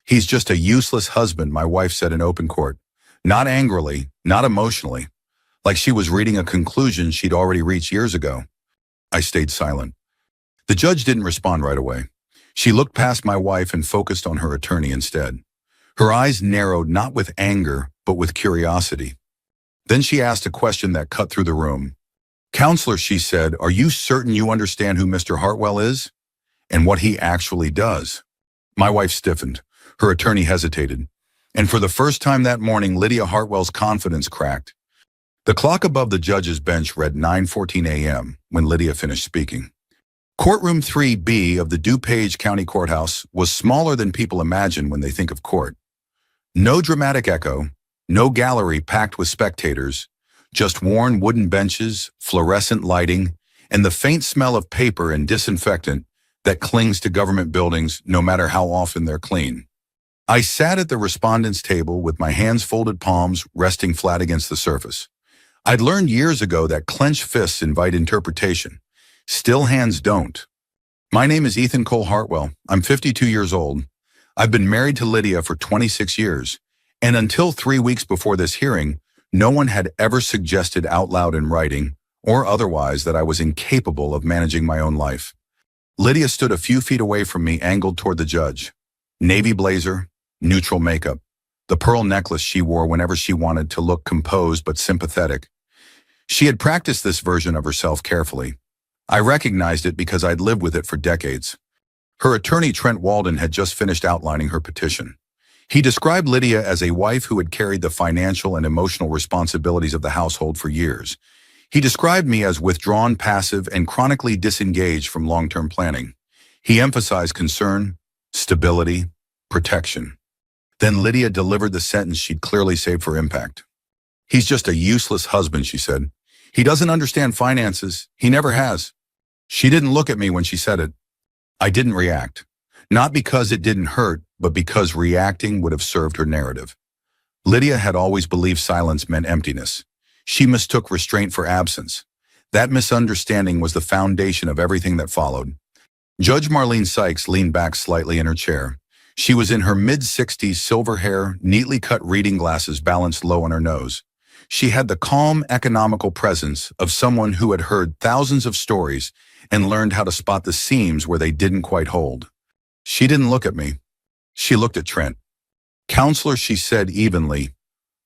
He's just a useless husband, my wife said in open court. Not angrily, not emotionally, like she was reading a conclusion she'd already reached years ago. I stayed silent. The judge didn't respond right away. She looked past my wife and focused on her attorney instead. Her eyes narrowed not with anger, but with curiosity. Then she asked a question that cut through the room. "Counselor," she said, "are you certain you understand who Mr. Hartwell is and what he actually does?" My wife stiffened. Her attorney hesitated. And for the first time that morning, Lydia Hartwell's confidence cracked. The clock above the judge's bench read 9:14 a.m. when Lydia finished speaking. Courtroom 3B of the DuPage County Courthouse was smaller than people imagine when they think of court. No dramatic echo, no gallery packed with spectators, just worn wooden benches, fluorescent lighting, and the faint smell of paper and disinfectant that clings to government buildings no matter how often they're clean. I sat at the respondent's table with my hands folded, palms resting flat against the surface. I'd learned years ago that clenched fists invite interpretation. Still hands don't. My name is Ethan Cole Hartwell. I'm 52 years old. I've been married to Lydia for 26 years, and until 3 weeks before this hearing, no one had ever suggested out loud in writing or otherwise that I was incapable of managing my own life. Lydia stood a few feet away from me, angled toward the judge. Navy blazer, neutral makeup, the pearl necklace she wore whenever she wanted to look composed but sympathetic. She had practiced this version of herself carefully. I recognized it because I'd lived with it for decades. Her attorney, Trent Walden, had just finished outlining her petition. He described Lydia as a wife who had carried the financial and emotional responsibilities of the household for years. He described me as withdrawn, passive, and chronically disengaged from long-term planning. He emphasized concern, stability, protection. Then Lydia delivered the sentence she'd clearly saved for impact. "He's just a useless husband," she said. "He doesn't understand finances. He never has." She didn't look at me when she said it. I didn't react. Not because it didn't hurt, but because reacting would have served her narrative. Lydia had always believed silence meant emptiness. She mistook restraint for absence. That misunderstanding was the foundation of everything that followed. Judge Marlene Sykes leaned back slightly in her chair. She was in her mid-60s, silver hair, neatly cut reading glasses balanced low on her nose. She had the calm, economical presence of someone who had heard thousands of stories and learned how to spot the seams where they didn't quite hold. She didn't look at me. She looked at Trent. "Counselor," she said evenly,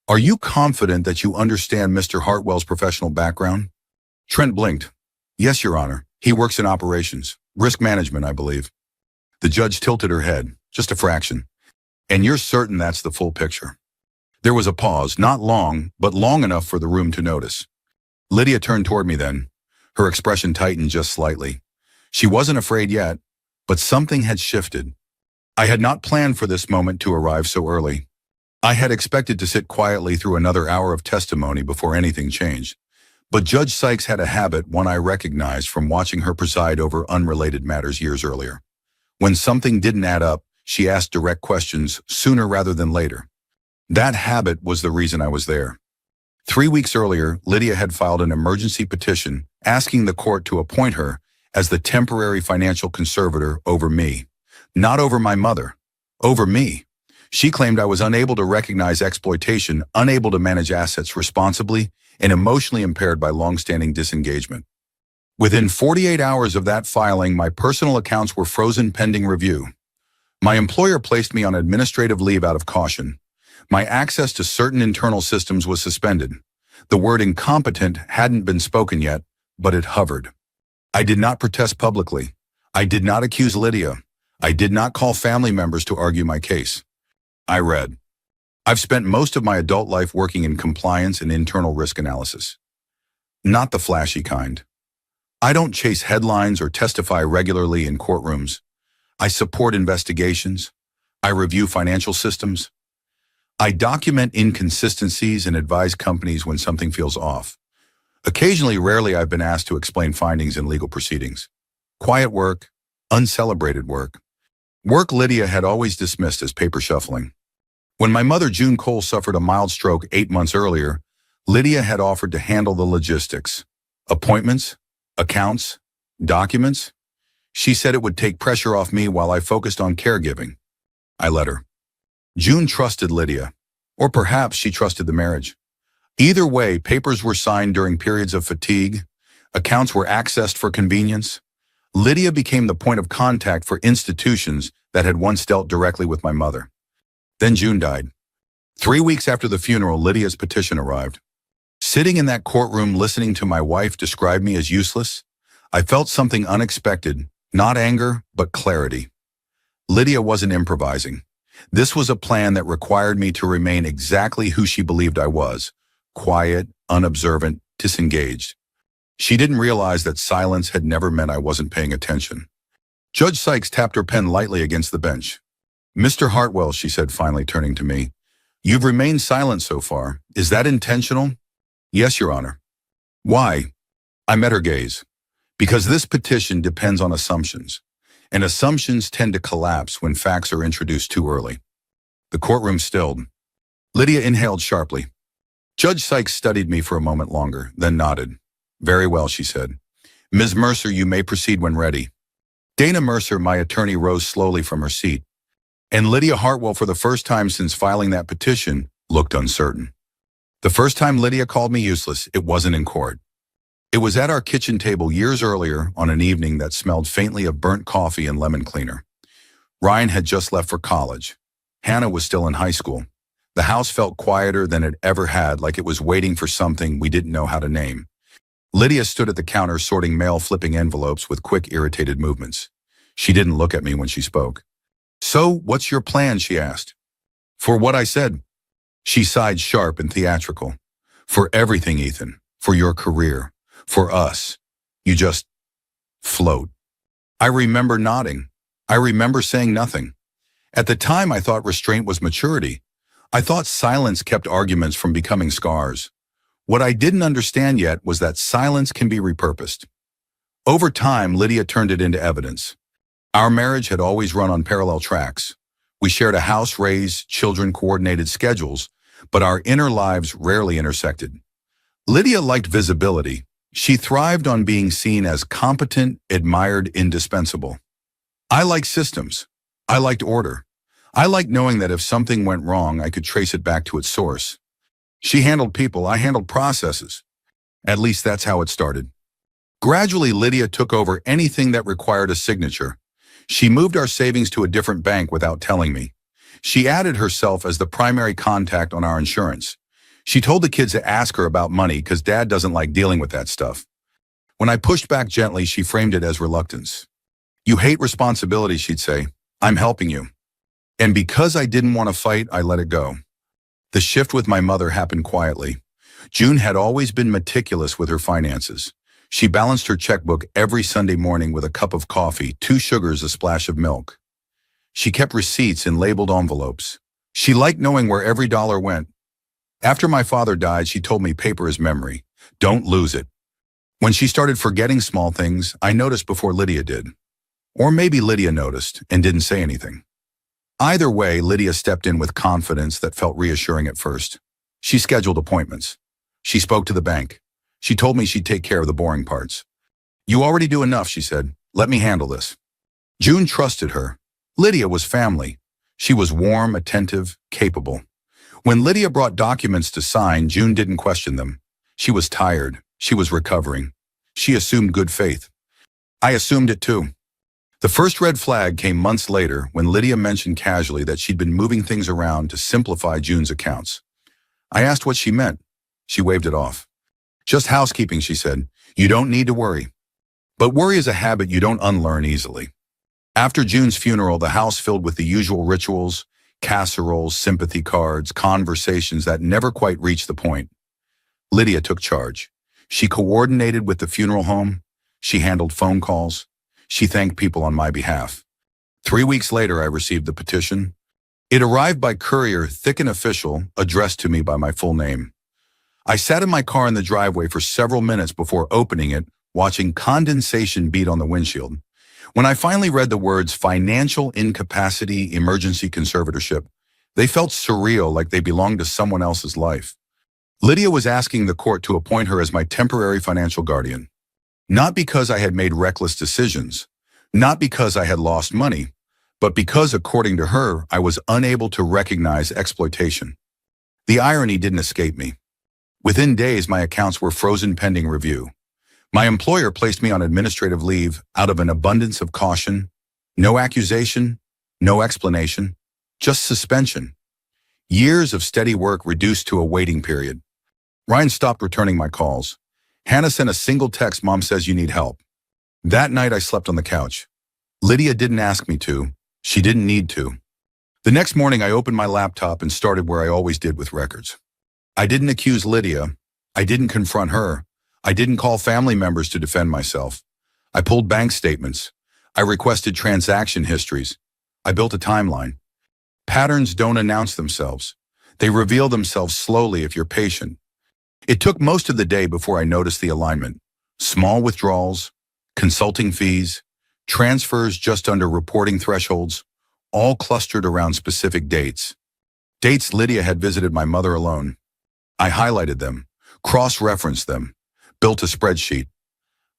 "are you confident that you understand Mr. Hartwell's professional background?" Trent blinked. "Yes, Your Honor. He works in operations. Risk management, I believe." The judge tilted her head, just a fraction. "And you're certain that's the full picture?" There was a pause, not long, but long enough for the room to notice. Lydia turned toward me then. Her expression tightened just slightly. She wasn't afraid yet, but something had shifted. I had not planned for this moment to arrive so early. I had expected to sit quietly through another hour of testimony before anything changed. But Judge Sykes had a habit, one I recognized from watching her preside over unrelated matters years earlier. When something didn't add up, she asked direct questions sooner rather than later. That habit was the reason I was there. 3 weeks earlier, Lydia had filed an emergency petition asking the court to appoint her as the temporary financial conservator over me. Not over my mother, over me. She claimed I was unable to recognize exploitation, unable to manage assets responsibly, and emotionally impaired by long-standing disengagement. Within 48 hours of that filing, my personal accounts were frozen pending review. My employer placed me on administrative leave out of caution. My access to certain internal systems was suspended. The word incompetent hadn't been spoken yet, but it hovered. I did not protest publicly. I did not accuse Lydia. I did not call family members to argue my case. I read. I've spent most of my adult life working in compliance and internal risk analysis. Not the flashy kind. I don't chase headlines or testify regularly in courtrooms. I support investigations. I review financial systems. I document inconsistencies and advise companies when something feels off. Occasionally, rarely, I've been asked to explain findings in legal proceedings. Quiet work, uncelebrated work. Work Lydia had always dismissed as paper shuffling. When my mother, June Cole, suffered a mild stroke 8 months earlier, Lydia had offered to handle the logistics. Appointments, accounts, documents. She said it would take pressure off me while I focused on caregiving. I let her. June trusted Lydia, or perhaps she trusted the marriage. Either way, papers were signed during periods of fatigue, accounts were accessed for convenience. Lydia became the point of contact for institutions that had once dealt directly with my mother. Then June died. 3 weeks after the funeral, Lydia's petition arrived. Sitting in that courtroom listening to my wife describe me as useless, I felt something unexpected, not anger, but clarity. Lydia wasn't improvising. This was a plan that required me to remain exactly who she believed I was, quiet, unobservant, disengaged. She didn't realize that silence had never meant I wasn't paying attention. Judge Sykes tapped her pen lightly against the bench. "Mr. Hartwell," she said, finally turning to me, "you've remained silent so far. Is that intentional?" "Yes, Your Honor." "Why?" I met her gaze. "Because this petition depends on assumptions, and assumptions tend to collapse when facts are introduced too early." The courtroom stilled. Lydia inhaled sharply. Judge Sykes studied me for a moment longer, then nodded. "Very well," she said. "Ms. Mercer, you may proceed when ready." Dana Mercer, my attorney, rose slowly from her seat, and Lydia Hartwell, for the first time since filing that petition, looked uncertain. The first time Lydia called me useless, it wasn't in court. It was at our kitchen table years earlier on an evening that smelled faintly of burnt coffee and lemon cleaner. Ryan had just left for college. Hannah was still in high school. The house felt quieter than it ever had, like it was waiting for something we didn't know how to name. Lydia stood at the counter sorting mail, flipping envelopes with quick, irritated movements. She didn't look at me when she spoke. "So, what's your plan?" she asked. "For what I said." She sighed, sharp and theatrical. "For everything, Ethan. For your career. For us. You just float." I remember nodding. I remember saying nothing. At the time, I thought restraint was maturity. I thought silence kept arguments from becoming scars. What I didn't understand yet was that silence can be repurposed. Over time, Lydia turned it into evidence. Our marriage had always run on parallel tracks. We shared a house, raised children, coordinated schedules, but our inner lives rarely intersected. Lydia liked visibility. She thrived on being seen as competent, admired, indispensable. I liked systems. I liked order. I liked knowing that if something went wrong, I could trace it back to its source. She handled people, I handled processes. At least that's how it started. Gradually, Lydia took over anything that required a signature. She moved our savings to a different bank without telling me. She added herself as the primary contact on our insurance. She told the kids to ask her about money because Dad doesn't like dealing with that stuff. When I pushed back gently, she framed it as reluctance. "You hate responsibility," she'd say. "I'm helping you." And because I didn't want to fight, I let it go. The shift with my mother happened quietly. June had always been meticulous with her finances. She balanced her checkbook every Sunday morning with a cup of coffee, 2 sugars, a splash of milk. She kept receipts in labeled envelopes. She liked knowing where every dollar went. After my father died, she told me paper is memory. Don't lose it. When she started forgetting small things, I noticed before Lydia did. Or maybe Lydia noticed and didn't say anything. Either way, Lydia stepped in with confidence that felt reassuring at first. She scheduled appointments. She spoke to the bank. She told me she'd take care of the boring parts. "You already do enough," she said. "Let me handle this." June trusted her. Lydia was family. She was warm, attentive, capable. When Lydia brought documents to sign, June didn't question them. She was tired. She was recovering. She assumed good faith. I assumed it too. The first red flag came months later when Lydia mentioned casually that she'd been moving things around to simplify June's accounts. I asked what she meant. She waved it off. "Just housekeeping," she said. "You don't need to worry." But worry is a habit you don't unlearn easily. After June's funeral, the house filled with the usual rituals, casseroles, sympathy cards, conversations that never quite reached the point. Lydia took charge. She coordinated with the funeral home. She handled phone calls. She thanked people on my behalf. 3 weeks later, I received the petition. It arrived by courier, thick and official, addressed to me by my full name. I sat in my car in the driveway for several minutes before opening it, watching condensation beat on the windshield. When I finally read the words financial incapacity, emergency conservatorship, they felt surreal, like they belonged to someone else's life. Lydia was asking the court to appoint her as my temporary financial guardian. Not because I had made reckless decisions, not because I had lost money, but because, according to her, I was unable to recognize exploitation. The irony didn't escape me. Within days, my accounts were frozen pending review. My employer placed me on administrative leave out of an abundance of caution. No accusation, no explanation, just suspension. Years of steady work reduced to a waiting period. Ryan stopped returning my calls. Hannah sent a single text, "Mom says you need help." That night I slept on the couch. Lydia didn't ask me to. She didn't need to. The next morning I opened my laptop and started where I always did, with records. I didn't accuse Lydia. I didn't confront her. I didn't call family members to defend myself. I pulled bank statements. I requested transaction histories. I built a timeline. Patterns don't announce themselves. They reveal themselves slowly if you're patient. It took most of the day before I noticed the alignment. Small withdrawals, consulting fees, transfers just under reporting thresholds, all clustered around specific dates. Dates Lydia had visited my mother alone. I highlighted them, cross-referenced them, built a spreadsheet.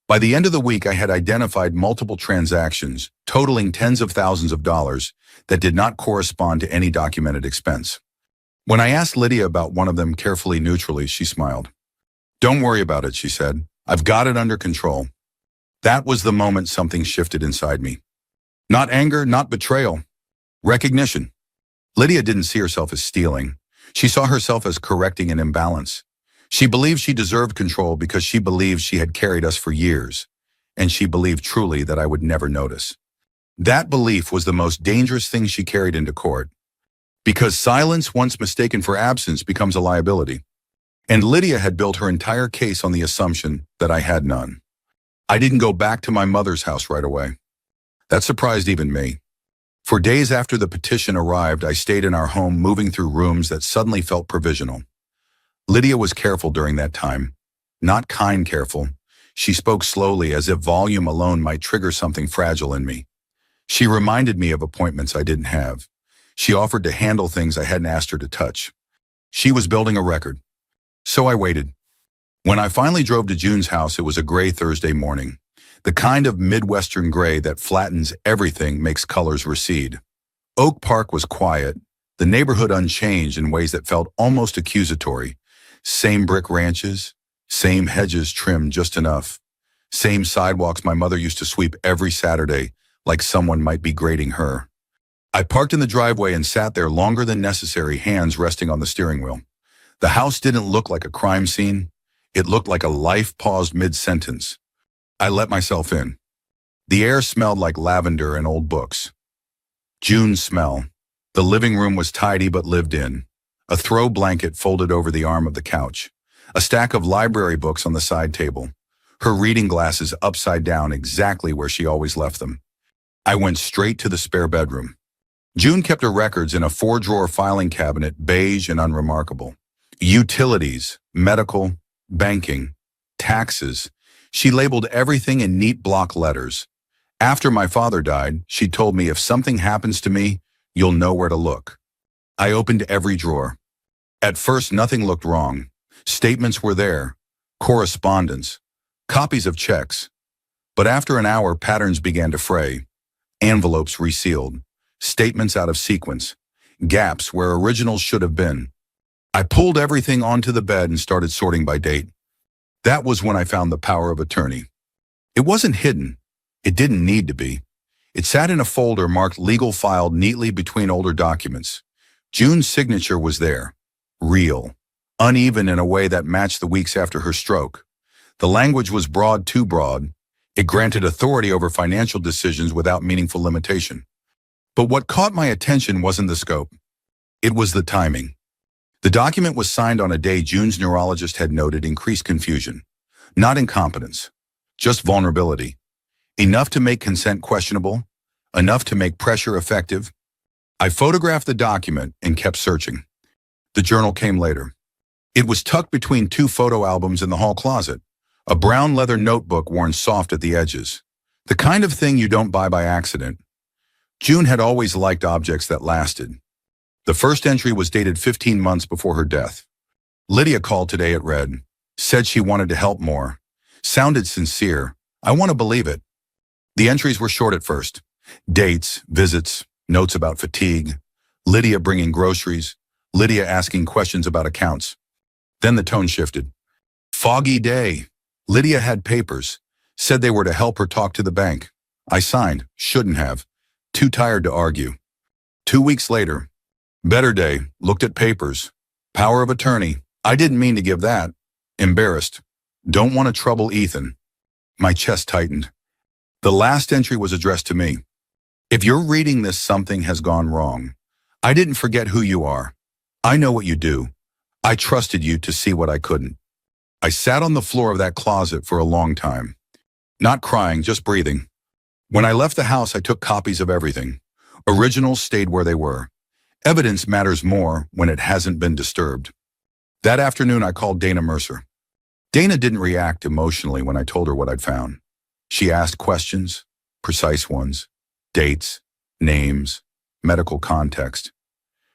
By the end of the week, I had identified multiple transactions, totaling tens of thousands of dollars, that did not correspond to any documented expense. When I asked Lydia about one of them carefully neutrally, she smiled. "Don't worry about it," she said. "I've got it under control." That was the moment something shifted inside me. Not anger, not betrayal. Recognition. Lydia didn't see herself as stealing. She saw herself as correcting an imbalance. She believed she deserved control because she believed she had carried us for years, and she believed truly that I would never notice. That belief was the most dangerous thing she carried into court, because silence, once mistaken for absence, becomes a liability. And Lydia had built her entire case on the assumption that I had none. I didn't go back to my mother's house right away. That surprised even me. For days after the petition arrived, I stayed in our home, moving through rooms that suddenly felt provisional. Lydia was careful during that time. Not kind careful. She spoke slowly, as if volume alone might trigger something fragile in me. She reminded me of appointments I didn't have. She offered to handle things I hadn't asked her to touch. She was building a record. So I waited. When I finally drove to June's house, it was a gray Thursday morning. The kind of Midwestern gray that flattens everything, makes colors recede. Oak Park was quiet, the neighborhood unchanged in ways that felt almost accusatory. Same brick ranches, same hedges trimmed just enough, same sidewalks my mother used to sweep every Saturday, like someone might be grading her. I parked in the driveway and sat there longer than necessary, hands resting on the steering wheel. The house didn't look like a crime scene. It looked like a life paused mid-sentence. I let myself in. The air smelled like lavender and old books. June's smell. The living room was tidy but lived in. A throw blanket folded over the arm of the couch. A stack of library books on the side table. Her reading glasses upside down, exactly where she always left them. I went straight to the spare bedroom. June kept her records in a 4-drawer filing cabinet, beige and unremarkable. Utilities, medical, banking, taxes. She labeled everything in neat block letters. After my father died, she told me, "If something happens to me, you'll know where to look." I opened every drawer. At first, nothing looked wrong. Statements were there, correspondence, copies of checks. But after an hour, patterns began to fray. Envelopes resealed, statements out of sequence, gaps where originals should have been. I pulled everything onto the bed and started sorting by date. That was when I found the power of attorney. It wasn't hidden. It didn't need to be. It sat in a folder marked legal file neatly between older documents. June's signature was there. Real. Uneven in a way that matched the weeks after her stroke. The language was broad, too broad. It granted authority over financial decisions without meaningful limitation. But what caught my attention wasn't the scope. It was the timing. The document was signed on a day June's neurologist had noted increased confusion. Not incompetence, just vulnerability. Enough to make consent questionable, enough to make pressure effective. I photographed the document and kept searching. The journal came later. It was tucked between 2 photo albums in the hall closet, a brown leather notebook worn soft at the edges. The kind of thing you don't buy by accident. June had always liked objects that lasted. The first entry was dated 15 months before her death. Lydia called today, it read. Said she wanted to help more. Sounded sincere. I want to believe it. The entries were short at first. Dates, visits, Notes about fatigue, Lydia bringing groceries, Lydia asking questions about accounts. Then the tone shifted. Foggy day. Lydia had papers, said they were to help her talk to the bank. I signed, shouldn't have. Too tired to argue. 2 weeks later, better day, looked at papers. Power of attorney. I didn't mean to give that. Embarrassed. Don't want to trouble Ethan. My chest tightened. The last entry was addressed to me. If you're reading this, something has gone wrong. I didn't forget who you are. I know what you do. I trusted you to see what I couldn't. I sat on the floor of that closet for a long time. Not crying, just breathing. When I left the house, I took copies of everything. Originals stayed where they were. Evidence matters more when it hasn't been disturbed. That afternoon, I called Dana Mercer. Dana didn't react emotionally when I told her what I'd found. She asked questions, precise ones, dates, names, medical context.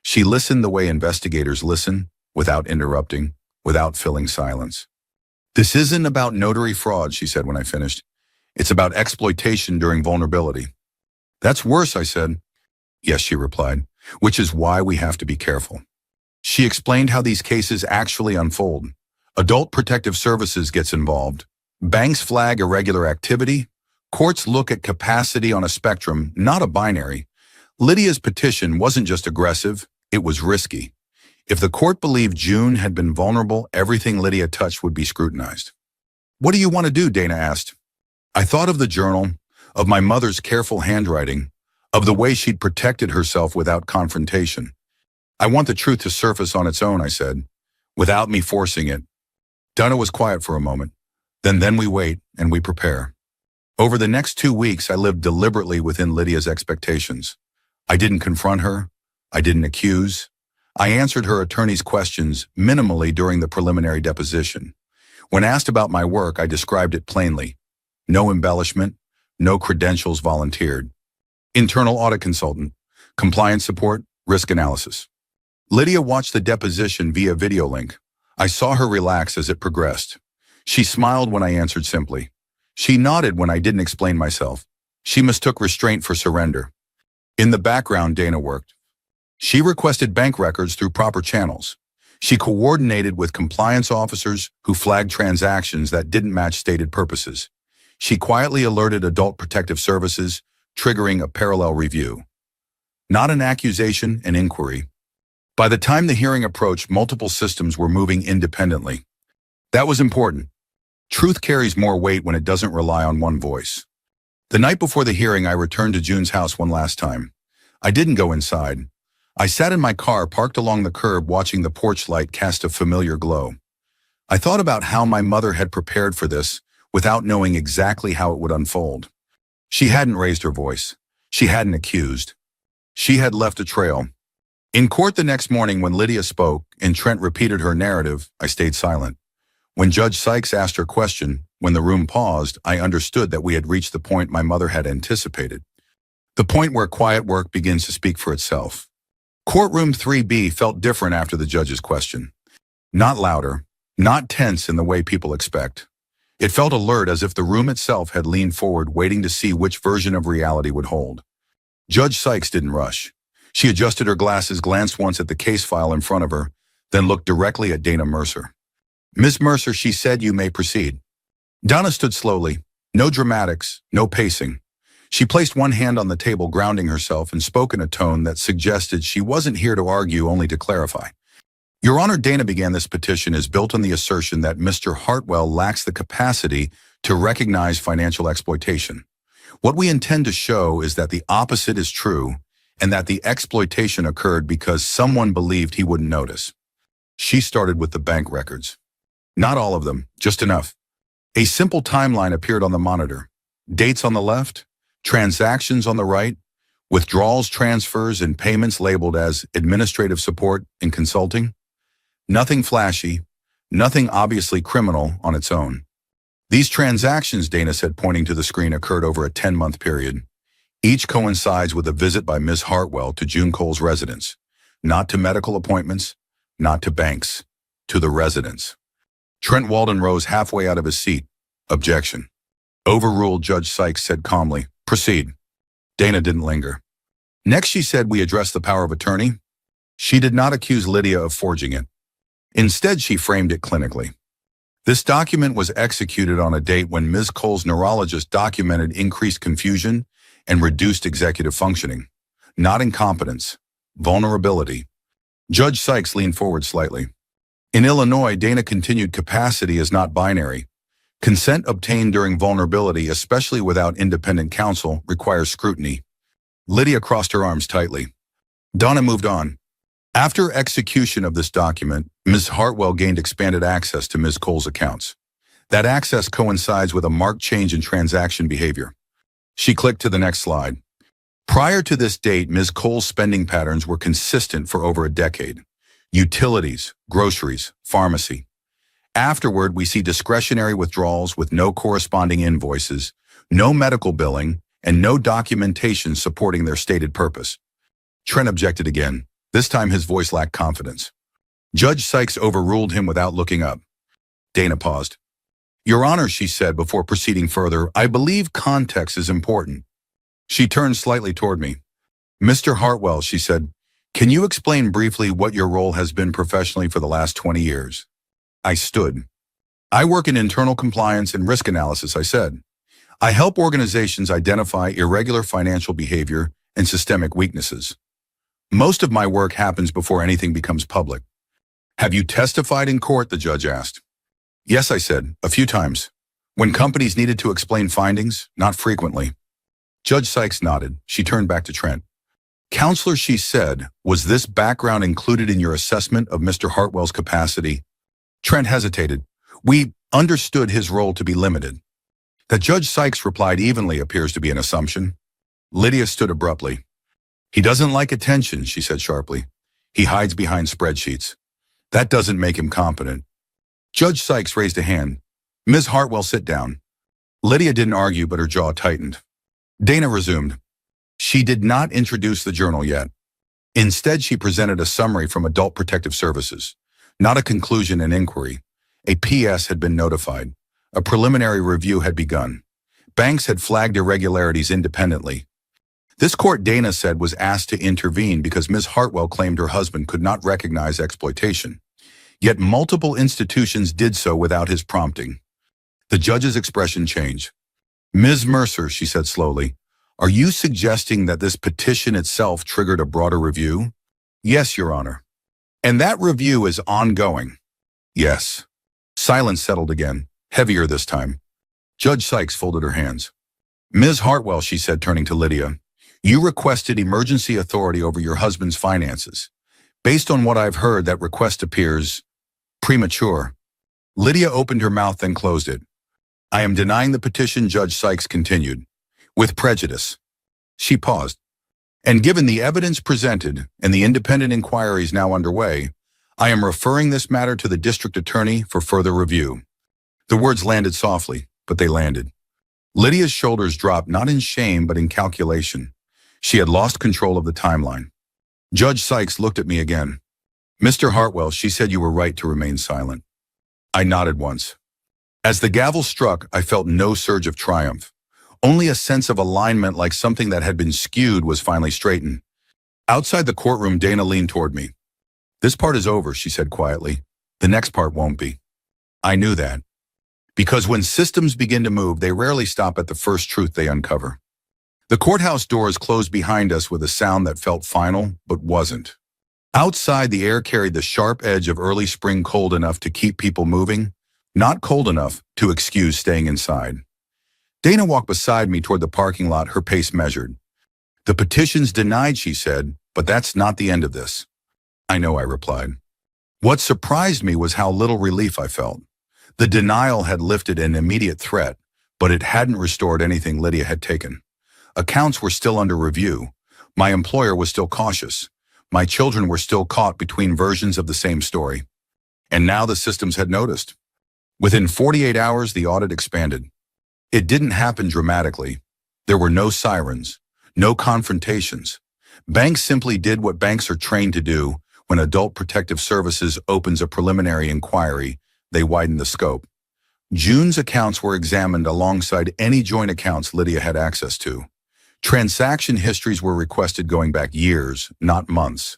She listened the way investigators listen, without interrupting, without filling silence. This isn't about notary fraud, she said when I finished. It's about exploitation during vulnerability. That's worse, I said. Yes, she replied, which is why we have to be careful. She explained how these cases actually unfold. Adult Protective Services gets involved. Banks flag irregular activity. Courts look at capacity on a spectrum, not a binary. Lydia's petition wasn't just aggressive, it was risky. If the court believed June had been vulnerable, everything Lydia touched would be scrutinized. What do you want to do? Dana asked. I thought of the journal, of my mother's careful handwriting, of the way she'd protected herself without confrontation. I want the truth to surface on its own, I said, without me forcing it. Donna was quiet for a moment. Then we wait and we prepare. Over the next 2 weeks, I lived deliberately within Lydia's expectations. I didn't confront her. I didn't accuse. I answered her attorney's questions minimally during the preliminary deposition. When asked about my work, I described it plainly. No embellishment, no credentials volunteered. Internal audit consultant, compliance support, risk analysis. Lydia watched the deposition via video link. I saw her relax as it progressed. She smiled when I answered simply. She nodded when I didn't explain myself. She mistook restraint for surrender. In the background, Dana worked. She requested bank records through proper channels. She coordinated with compliance officers who flagged transactions that didn't match stated purposes. She quietly alerted Adult Protective Services, triggering a parallel review. Not an accusation, an inquiry. By the time the hearing approached, multiple systems were moving independently. That was important. Truth carries more weight when it doesn't rely on one voice. The night before the hearing, I returned to June's house one last time. I didn't go inside. I sat in my car parked along the curb watching the porch light cast a familiar glow. I thought about how my mother had prepared for this without knowing exactly how it would unfold. She hadn't raised her voice. She hadn't accused. She had left a trail. In court the next morning when Lydia spoke and Trent repeated her narrative, I stayed silent. When Judge Sykes asked her question, when the room paused, I understood that we had reached the point my mother had anticipated. The point where quiet work begins to speak for itself. Courtroom 3B felt different after the judge's question. Not louder, not tense in the way people expect. It felt alert, as if the room itself had leaned forward, waiting to see which version of reality would hold. Judge Sykes didn't rush. She adjusted her glasses, glanced once at the case file in front of her, then looked directly at Dana Mercer. Miss Mercer, she said, you may proceed. Donna stood slowly. No dramatics, no pacing. She placed one hand on the table, grounding herself, and spoke in a tone that suggested she wasn't here to argue, only to clarify. Your Honor, Dana began, this petition is built on the assertion that Mr. Hartwell lacks the capacity to recognize financial exploitation. What we intend to show is that the opposite is true, and that the exploitation occurred because someone believed he wouldn't notice. She started with the bank records. Not all of them, just enough. A simple timeline appeared on the monitor. Dates on the left, transactions on the right, withdrawals, transfers, and payments labeled as administrative support and consulting. Nothing flashy, nothing obviously criminal on its own. These transactions, Dana said, pointing to the screen, occurred over a 10-month period. Each coincides with a visit by Ms. Hartwell to June Cole's residence. Not to medical appointments, not to banks, to the residence. Trent Walden rose halfway out of his seat. Objection. Overruled, Judge Sykes said calmly. Proceed. Dana didn't linger. Next, she said we address the power of attorney. She did not accuse Lydia of forging it. Instead, she framed it clinically. This document was executed on a date when Ms. Cole's neurologist documented increased confusion and reduced executive functioning, not incompetence, vulnerability. Judge Sykes leaned forward slightly. In Illinois, Dana continued capacity is not binary. Consent obtained during vulnerability, especially without independent counsel, requires scrutiny. Lydia crossed her arms tightly. Donna moved on. After execution of this document, Ms. Hartwell gained expanded access to Ms. Cole's accounts. That access coincides with a marked change in transaction behavior. She clicked to the next slide. Prior to this date, Ms. Cole's spending patterns were consistent for over a decade. Utilities, groceries, pharmacy. Afterward, we see discretionary withdrawals with no corresponding invoices, no medical billing, and no documentation supporting their stated purpose. Trent objected again. This time his voice lacked confidence. Judge Sykes overruled him without looking up. Dana paused. Your Honor, she said before proceeding further, I believe context is important. She turned slightly toward me. Mr. Hartwell, she said, can you explain briefly what your role has been professionally for the last 20 years? I stood. I work in internal compliance and risk analysis, I said. I help organizations identify irregular financial behavior and systemic weaknesses. Most of my work happens before anything becomes public. Have you testified in court? The judge asked. Yes, I said, a few times. When companies needed to explain findings, not frequently. Judge Sykes nodded. She turned back to Trent. Counselor, she said, was this background included in your assessment of Mr. Hartwell's capacity? Trent hesitated. We understood his role to be limited. That Judge Sykes replied evenly appears to be an assumption. Lydia stood abruptly. He doesn't like attention, she said sharply. He hides behind spreadsheets. That doesn't make him competent. Judge Sykes raised a hand. Ms. Hartwell, sit down. Lydia didn't argue, but her jaw tightened. Dana resumed. She did not introduce the journal yet. Instead, she presented a summary from Adult Protective Services, not a conclusion and inquiry. A PS had been notified. A preliminary review had begun. Banks had flagged irregularities independently. This court, Dana said, was asked to intervene because Ms. Hartwell claimed her husband could not recognize exploitation. Yet multiple institutions did so without his prompting. The judge's expression changed. Ms. Mercer, she said slowly, are you suggesting that this petition itself triggered a broader review? Yes, Your Honor. And that review is ongoing? Yes. Silence settled again, heavier this time. Judge Sykes folded her hands. Ms. Hartwell, she said, turning to Lydia, you requested emergency authority over your husband's finances. Based on what I've heard, that request appears premature. Lydia opened her mouth, then closed it. I am denying the petition, Judge Sykes continued, with prejudice. She paused. And given the evidence presented and the independent inquiries now underway, I am referring this matter to the district attorney for further review. The words landed softly, but they landed. Lydia's shoulders dropped, not in shame, but in calculation. She had lost control of the timeline. Judge Sykes looked at me again. Mr. Hartwell, she said you were right to remain silent. I nodded once. As the gavel struck, I felt no surge of triumph. Only a sense of alignment, like something that had been skewed was finally straightened. Outside the courtroom, Dana leaned toward me. This part is over, she said quietly. The next part won't be. I knew that. Because when systems begin to move, they rarely stop at the first truth they uncover. The courthouse doors closed behind us with a sound that felt final, but wasn't. Outside, the air carried the sharp edge of early spring, cold enough to keep people moving, not cold enough to excuse staying inside. Dana walked beside me toward the parking lot, her pace measured. The petition's denied, she said, but that's not the end of this. I know, I replied. What surprised me was how little relief I felt. The denial had lifted an immediate threat, but it hadn't restored anything Lydia had taken. Accounts were still under review. My employer was still cautious. My children were still caught between versions of the same story. And now the systems had noticed. Within 48 hours, the audit expanded. It didn't happen dramatically. There were no sirens, no confrontations. Banks simply did what banks are trained to do. When Adult Protective Services opens a preliminary inquiry, they widen the scope. June's accounts were examined alongside any joint accounts Lydia had access to. Transaction histories were requested going back years, not months.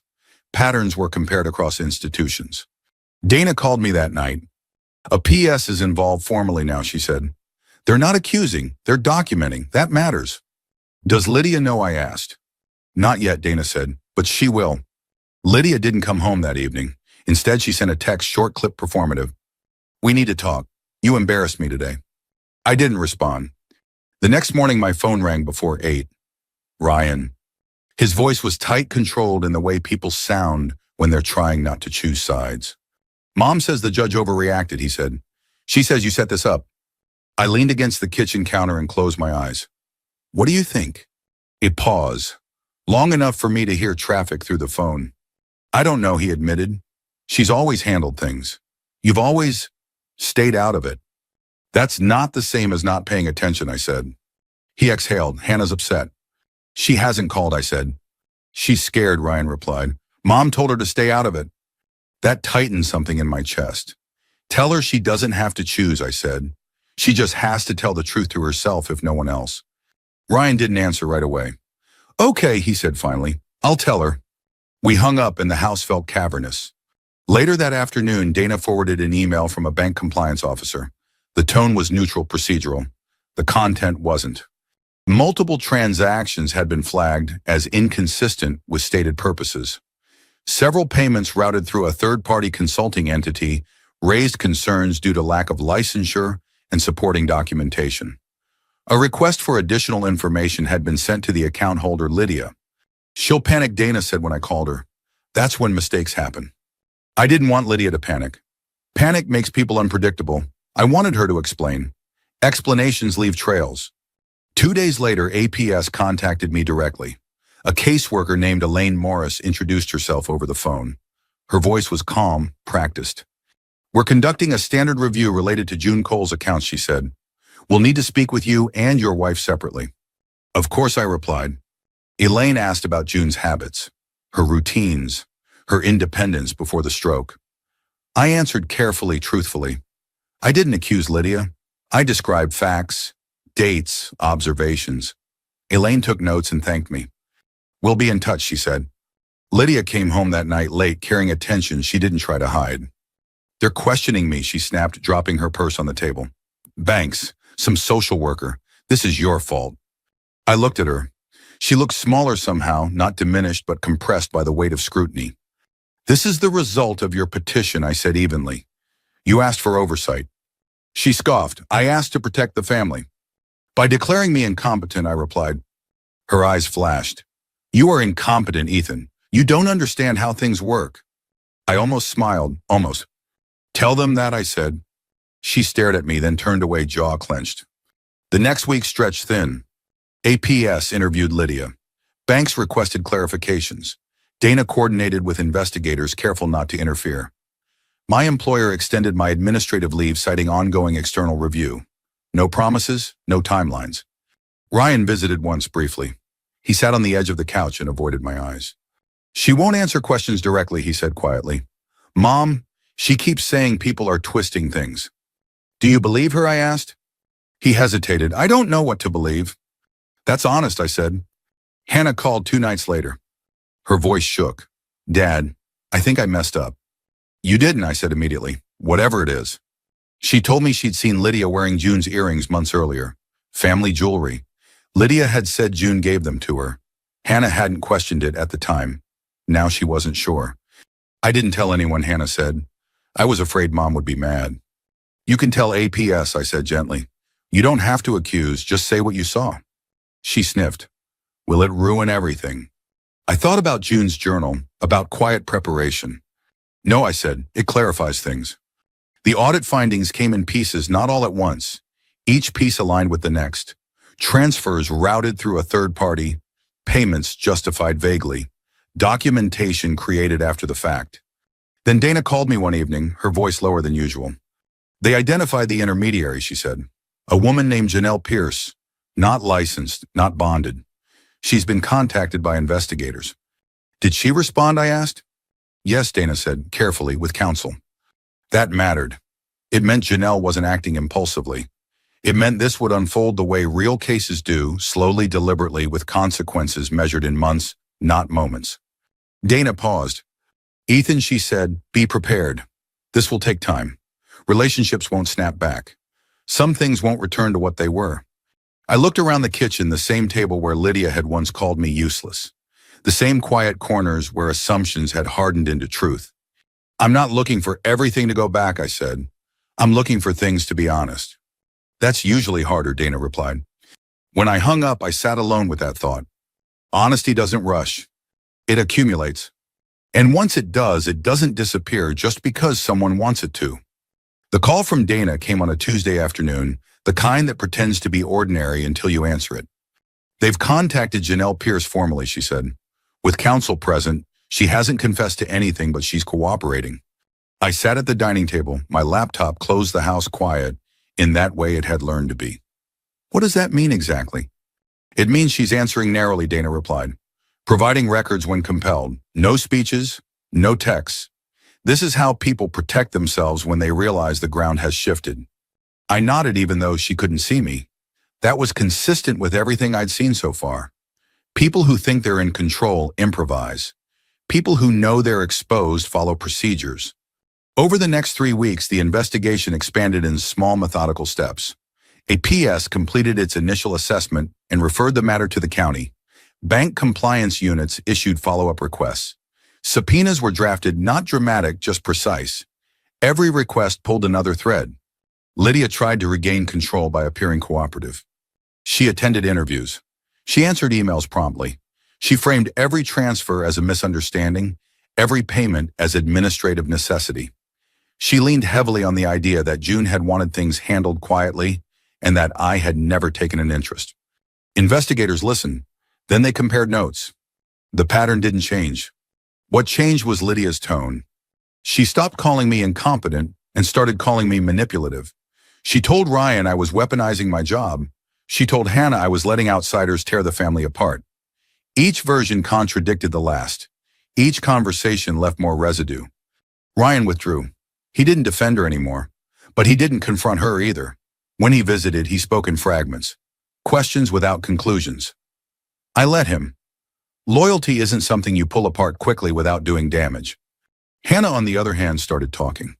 Patterns were compared across institutions. Dana called me that night. A PS is involved formally now, she said. They're not accusing, they're documenting. That matters. Does Lydia know, I asked. Not yet, Dana said, but she will. Lydia didn't come home that evening. Instead, she sent a text, short clip performative. We need to talk. You embarrassed me today. I didn't respond. The next morning, my phone rang before 8. Ryan. His voice was tight, controlled in the way people sound when they're trying not to choose sides. Mom says the judge overreacted, he said. She says you set this up. I leaned against the kitchen counter and closed my eyes. What do you think? A pause, long enough for me to hear traffic through the phone. I don't know, he admitted. She's always handled things. You've always stayed out of it. That's not the same as not paying attention, I said. He exhaled. Hannah's upset. She hasn't called, I said. She's scared, Ryan replied. Mom told her to stay out of it. That tightened something in my chest. Tell her she doesn't have to choose, I said. She just has to tell the truth to herself if no one else. Ryan didn't answer right away. Okay, he said finally. I'll tell her. We hung up and the house felt cavernous. Later that afternoon, Dana forwarded an email from a bank compliance officer. The tone was neutral, procedural. The content wasn't. Multiple transactions had been flagged as inconsistent with stated purposes. Several payments routed through a third-party consulting entity raised concerns due to lack of licensure and supporting documentation. A request for additional information had been sent to the account holder, Lydia. She'll panic, Dana said when I called her. That's when mistakes happen. I didn't want Lydia to panic. Panic makes people unpredictable. I wanted her to explain. Explanations leave trails. 2 days later, APS contacted me directly. A caseworker named Elaine Morris introduced herself over the phone. Her voice was calm, practiced. We're conducting a standard review related to June Cole's accounts, she said. We'll need to speak with you and your wife separately. Of course, I replied. Elaine asked about June's habits, her routines, her independence before the stroke. I answered carefully, truthfully. I didn't accuse Lydia. I described facts, dates, observations. Elaine took notes and thanked me. We'll be in touch, she said. Lydia came home that night late, carrying attention she didn't try to hide. They're questioning me, she snapped, dropping her purse on the table. Banks, some social worker. This is your fault. I looked at her. She looked smaller somehow, not diminished but compressed by the weight of scrutiny. This is the result of your petition, I said evenly. You asked for oversight. She scoffed. I asked to protect the family. By declaring me incompetent, I replied. Her eyes flashed. You are incompetent, Ethan. You don't understand how things work. I almost smiled, almost. Tell them that, I said. She stared at me, then turned away, jaw clenched. The next week stretched thin. APS interviewed Lydia. Banks requested clarifications. Dana coordinated with investigators, careful not to interfere. My employer extended my administrative leave, citing ongoing external review. No promises, no timelines. Ryan visited once briefly. He sat on the edge of the couch and avoided my eyes. She won't answer questions directly, he said quietly. Mom, she keeps saying people are twisting things. Do you believe her, I asked. He hesitated. I don't know what to believe. That's honest, I said. Hannah called 2 nights later. Her voice shook. Dad, I think I messed up. You didn't, I said immediately. Whatever it is. She told me she'd seen Lydia wearing June's earrings months earlier. Family jewelry. Lydia had said June gave them to her. Hannah hadn't questioned it at the time. Now she wasn't sure. I didn't tell anyone, Hannah said. I was afraid Mom would be mad. You can tell APS, I said gently. You don't have to accuse, just say what you saw. She sniffed. Will it ruin everything? I thought about June's journal, about quiet preparation. No, I said, it clarifies things. The audit findings came in pieces, not all at once. Each piece aligned with the next. Transfers routed through a third party, payments justified vaguely, documentation created after the fact. Then Dana called me one evening, her voice lower than usual. They identified the intermediary, she said. A woman named Janelle Pierce, not licensed, not bonded. She's been contacted by investigators. Did she respond, I asked. Yes, Dana said, carefully, with counsel. That mattered. It meant Janelle wasn't acting impulsively. It meant this would unfold the way real cases do, slowly, deliberately, with consequences measured in months, not moments. Dana paused. Ethan, she said, be prepared. This will take time. Relationships won't snap back. Some things won't return to what they were. I looked around the kitchen, the same table where Lydia had once called me useless. The same quiet corners where assumptions had hardened into truth. I'm not looking for everything to go back, I said. I'm looking for things to be honest. That's usually harder, Dana replied. When I hung up, I sat alone with that thought. Honesty doesn't rush. It accumulates. And once it does, it doesn't disappear just because someone wants it to. The call from Dana came on a Tuesday afternoon, the kind that pretends to be ordinary until you answer it. They've contacted Janelle Pierce formally, she said. With counsel present, she hasn't confessed to anything, but she's cooperating. I sat at the dining table, my laptop closed, the house quiet, in that way it had learned to be. What does that mean exactly? It means she's answering narrowly, Dana replied. Providing records when compelled. No speeches, no texts. This is how people protect themselves when they realize the ground has shifted. I nodded even though she couldn't see me. That was consistent with everything I'd seen so far. People who think they're in control improvise. People who know they're exposed follow procedures. Over the next 3 weeks, the investigation expanded in small, methodical steps. A PS completed its initial assessment and referred the matter to the county. Bank compliance units issued follow-up requests. Subpoenas were drafted, not dramatic, just precise. Every request pulled another thread. Lydia tried to regain control by appearing cooperative. She attended interviews. She answered emails promptly. She framed every transfer as a misunderstanding, every payment as administrative necessity. She leaned heavily on the idea that June had wanted things handled quietly and that I had never taken an interest. Investigators listened. Then they compared notes. The pattern didn't change. What changed was Lydia's tone. She stopped calling me incompetent and started calling me manipulative. She told Ryan I was weaponizing my job. She told Hannah I was letting outsiders tear the family apart. Each version contradicted the last. Each conversation left more residue. Ryan withdrew. He didn't defend her anymore, but he didn't confront her either. When he visited, he spoke in fragments, questions without conclusions. I let him. Loyalty isn't something you pull apart quickly without doing damage. Hannah, on the other hand, started talking.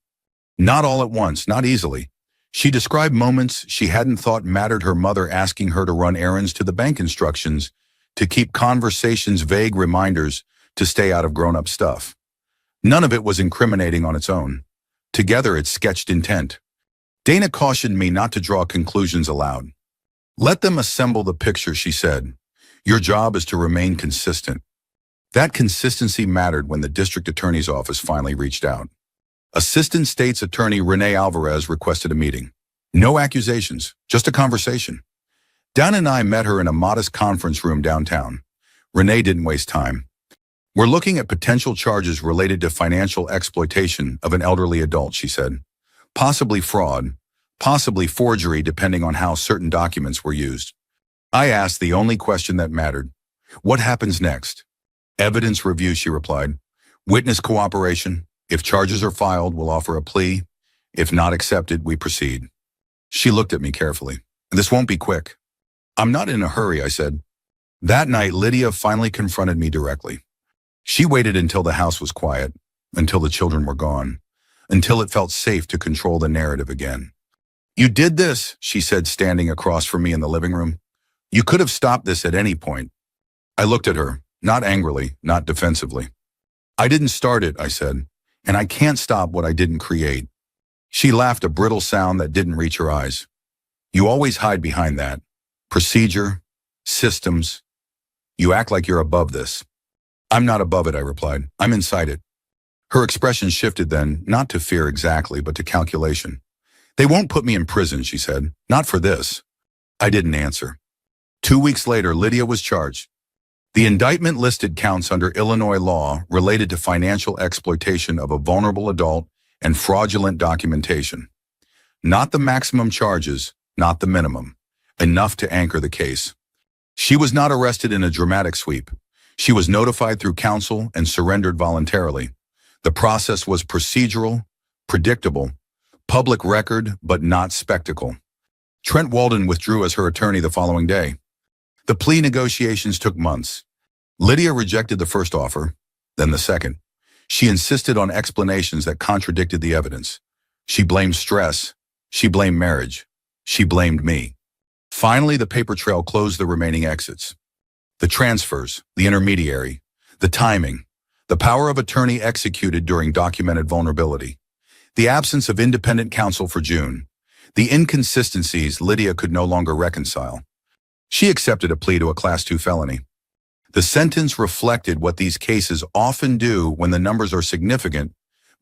Not all at once, not easily. She described moments she hadn't thought mattered, her mother asking her to run errands, to the bank instructions, to keep conversations vague, reminders to stay out of grown-up stuff. None of it was incriminating on its own. Together it sketched intent. Dana cautioned me not to draw conclusions aloud. Let them assemble the picture, she said. Your job is to remain consistent. That consistency mattered when the district attorney's office finally reached out. Assistant State's Attorney Renee Alvarez requested a meeting. No accusations, just a conversation. Dan and I met her in a modest conference room downtown. Renee didn't waste time. We're looking at potential charges related to financial exploitation of an elderly adult, she said. Possibly fraud, possibly forgery, depending on how certain documents were used. I asked the only question that mattered. What happens next? Evidence review, she replied. Witness cooperation. If charges are filed, we'll offer a plea. If not accepted, we proceed. She looked at me carefully. This won't be quick. I'm not in a hurry, I said. That night, Lydia finally confronted me directly. She waited until the house was quiet, until the children were gone, until it felt safe to control the narrative again. You did this, she said, standing across from me in the living room. You could have stopped this at any point. I looked at her, not angrily, not defensively. I didn't start it, I said, and I can't stop what I didn't create. She laughed, a brittle sound that didn't reach her eyes. You always hide behind that. Procedure, systems. You act like you're above this. I'm not above it, I replied. I'm inside it. Her expression shifted then, not to fear exactly, but to calculation. They won't put me in prison, she said. Not for this. I didn't answer. 2 weeks later, Lydia was charged. The indictment listed counts under Illinois law related to financial exploitation of a vulnerable adult and fraudulent documentation. Not the maximum charges, not the minimum. Enough to anchor the case. She was not arrested in a dramatic sweep. She was notified through counsel and surrendered voluntarily. The process was procedural, predictable, public record, but not spectacle. Trent Walden withdrew as her attorney the following day. The plea negotiations took months. Lydia rejected the first offer, then the second. She insisted on explanations that contradicted the evidence. She blamed stress. She blamed marriage. She blamed me. Finally, the paper trail closed the remaining exits. The transfers, the intermediary, the timing, the power of attorney executed during documented vulnerability, the absence of independent counsel for June, the inconsistencies Lydia could no longer reconcile. She accepted a plea to a Class 2 felony. The sentence reflected what these cases often do when the numbers are significant,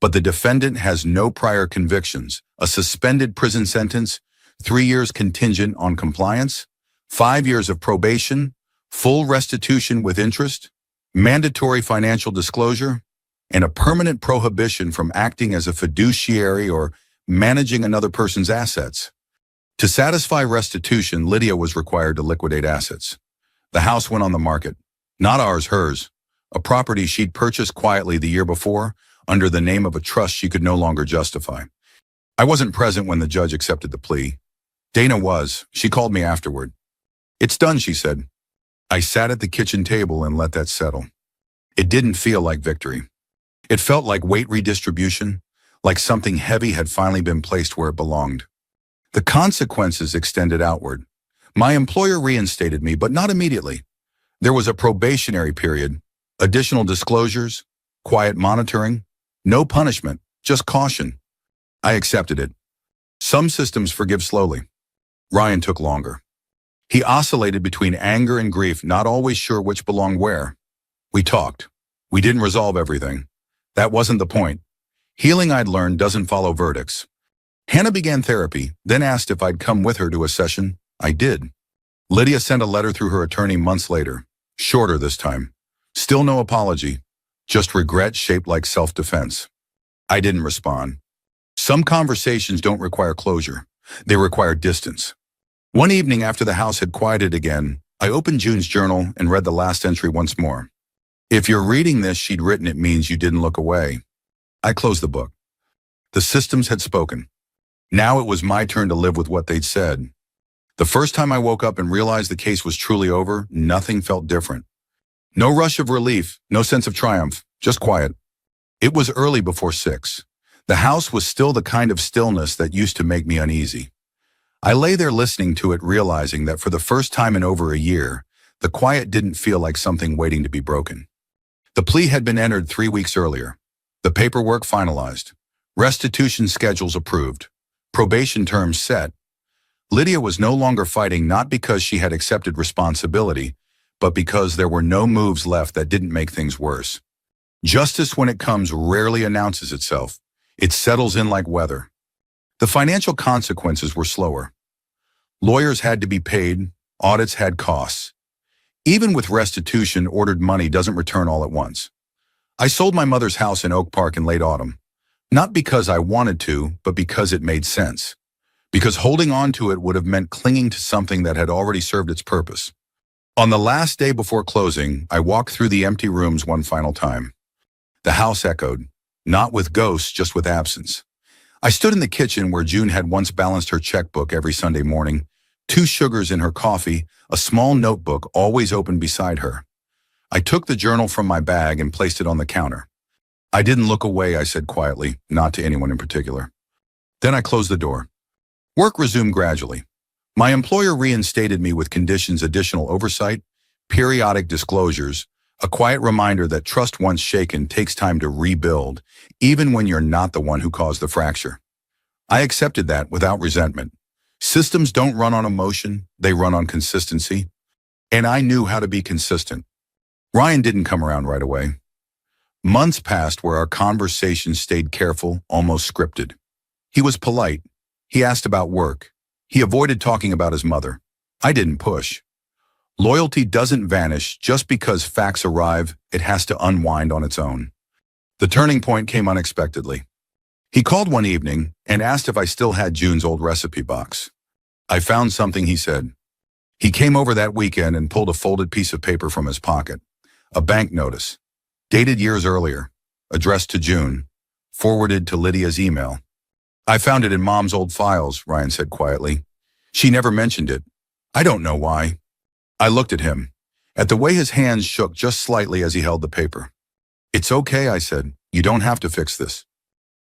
but the defendant has no prior convictions: a suspended prison sentence, 3 years contingent on compliance, 5 years of probation, full restitution with interest, mandatory financial disclosure, and a permanent prohibition from acting as a fiduciary or managing another person's assets. To satisfy restitution, Lydia was required to liquidate assets. The house went on the market. Not ours, hers. A property she'd purchased quietly the year before under the name of a trust she could no longer justify. I wasn't present when the judge accepted the plea. Dana was. She called me afterward. "It's done," she said. I sat at the kitchen table and let that settle. It didn't feel like victory. It felt like weight redistribution, like something heavy had finally been placed where it belonged. The consequences extended outward. My employer reinstated me, but not immediately. There was a probationary period, additional disclosures, quiet monitoring, no punishment, just caution. I accepted it. Some systems forgive slowly. Ryan took longer. He oscillated between anger and grief, not always sure which belonged where. We talked. We didn't resolve everything. That wasn't the point. Healing, I'd learned, doesn't follow verdicts. Hannah began therapy, then asked if I'd come with her to a session. I did. Lydia sent a letter through her attorney months later. Shorter this time. Still no apology. Just regret shaped like self-defense. I didn't respond. Some conversations don't require closure. They require distance. One evening after the house had quieted again, I opened June's journal and read the last entry once more. If you're reading this, she'd written, it means you didn't look away. I closed the book. The systems had spoken. Now it was my turn to live with what they'd said. The first time I woke up and realized the case was truly over, nothing felt different. No rush of relief, no sense of triumph, just quiet. It was early before 6. The house was still the kind of stillness that used to make me uneasy. I lay there listening to it, realizing that for the first time in over a year, the quiet didn't feel like something waiting to be broken. The plea had been entered 3 weeks earlier. The paperwork finalized. Restitution schedules approved. Probation terms set. Lydia was no longer fighting, not because she had accepted responsibility, but because there were no moves left that didn't make things worse. Justice, when it comes, rarely announces itself. It settles in like weather. The financial consequences were slower. Lawyers had to be paid, audits had costs. Even with restitution, ordered money doesn't return all at once. I sold my mother's house in Oak Park in late autumn. Not because I wanted to, but because it made sense. Because holding on to it would have meant clinging to something that had already served its purpose. On the last day before closing, I walked through the empty rooms one final time. The house echoed, not with ghosts, just with absence. I stood in the kitchen where June had once balanced her checkbook every Sunday morning, 2 sugars in her coffee, a small notebook always open beside her. I took the journal from my bag and placed it on the counter. I didn't look away, I said quietly, not to anyone in particular. Then I closed the door. Work resumed gradually. My employer reinstated me with conditions: additional oversight, periodic disclosures, a quiet reminder that trust once shaken takes time to rebuild, even when you're not the one who caused the fracture. I accepted that without resentment. Systems don't run on emotion, they run on consistency. And I knew how to be consistent. Ryan didn't come around right away. Months passed where our conversations stayed careful, almost scripted. He was polite. He asked about work. He avoided talking about his mother. I didn't push. Loyalty doesn't vanish just because facts arrive. It has to unwind on its own. The turning point came unexpectedly. He called one evening and asked if I still had June's old recipe box. I found something, he said. He came over that weekend and pulled a folded piece of paper from his pocket. A bank notice, dated years earlier, addressed to June, forwarded to Lydia's email. I found it in Mom's old files, Ryan said quietly. She never mentioned it. I don't know why. I looked at him, at the way his hands shook just slightly as he held the paper. It's okay, I said. You don't have to fix this.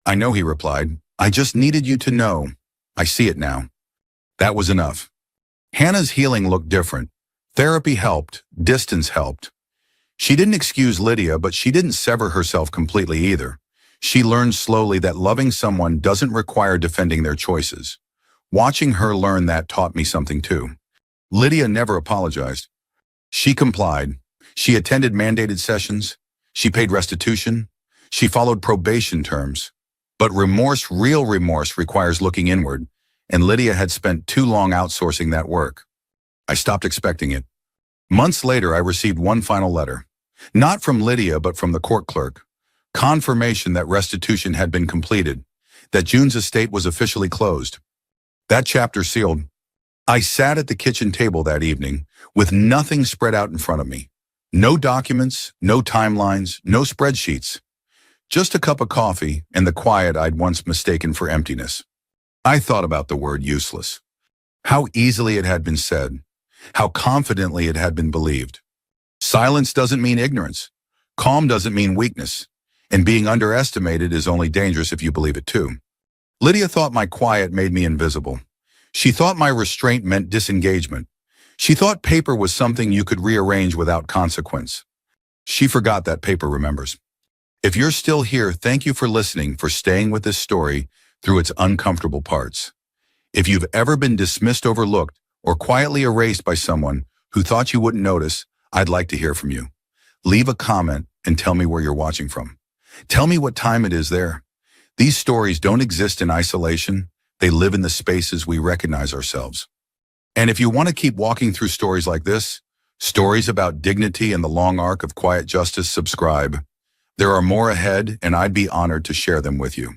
I know, he replied. I just needed you to know. I see it now. That was enough. Hannah's healing looked different. Therapy helped. Distance helped. She didn't excuse Lydia, but she didn't sever herself completely either. She learned slowly that loving someone doesn't require defending their choices. Watching her learn that taught me something too. Lydia never apologized. She complied. She attended mandated sessions. She paid restitution. She followed probation terms. But remorse, real remorse, requires looking inward, and Lydia had spent too long outsourcing that work. I stopped expecting it. Months later, I received one final letter. Not from Lydia, but from the court clerk. Confirmation that restitution had been completed, that June's estate was officially closed. That chapter sealed. I sat at the kitchen table that evening with nothing spread out in front of me. No documents, no timelines, no spreadsheets. Just a cup of coffee and the quiet I'd once mistaken for emptiness. I thought about the word useless. How easily it had been said. How confidently it had been believed. Silence doesn't mean ignorance. Calm doesn't mean weakness. And being underestimated is only dangerous if you believe it too. Lydia thought my quiet made me invisible. She thought my restraint meant disengagement. She thought paper was something you could rearrange without consequence. She forgot that paper remembers. If you're still here, thank you for listening, for staying with this story through its uncomfortable parts. If you've ever been dismissed, overlooked, or quietly erased by someone who thought you wouldn't notice, I'd like to hear from you. Leave a comment and tell me where you're watching from. Tell me what time it is there. These stories don't exist in isolation. They live in the spaces we recognize ourselves. And if you want to keep walking through stories like this, stories about dignity and the long arc of quiet justice, subscribe. There are more ahead, and I'd be honored to share them with you.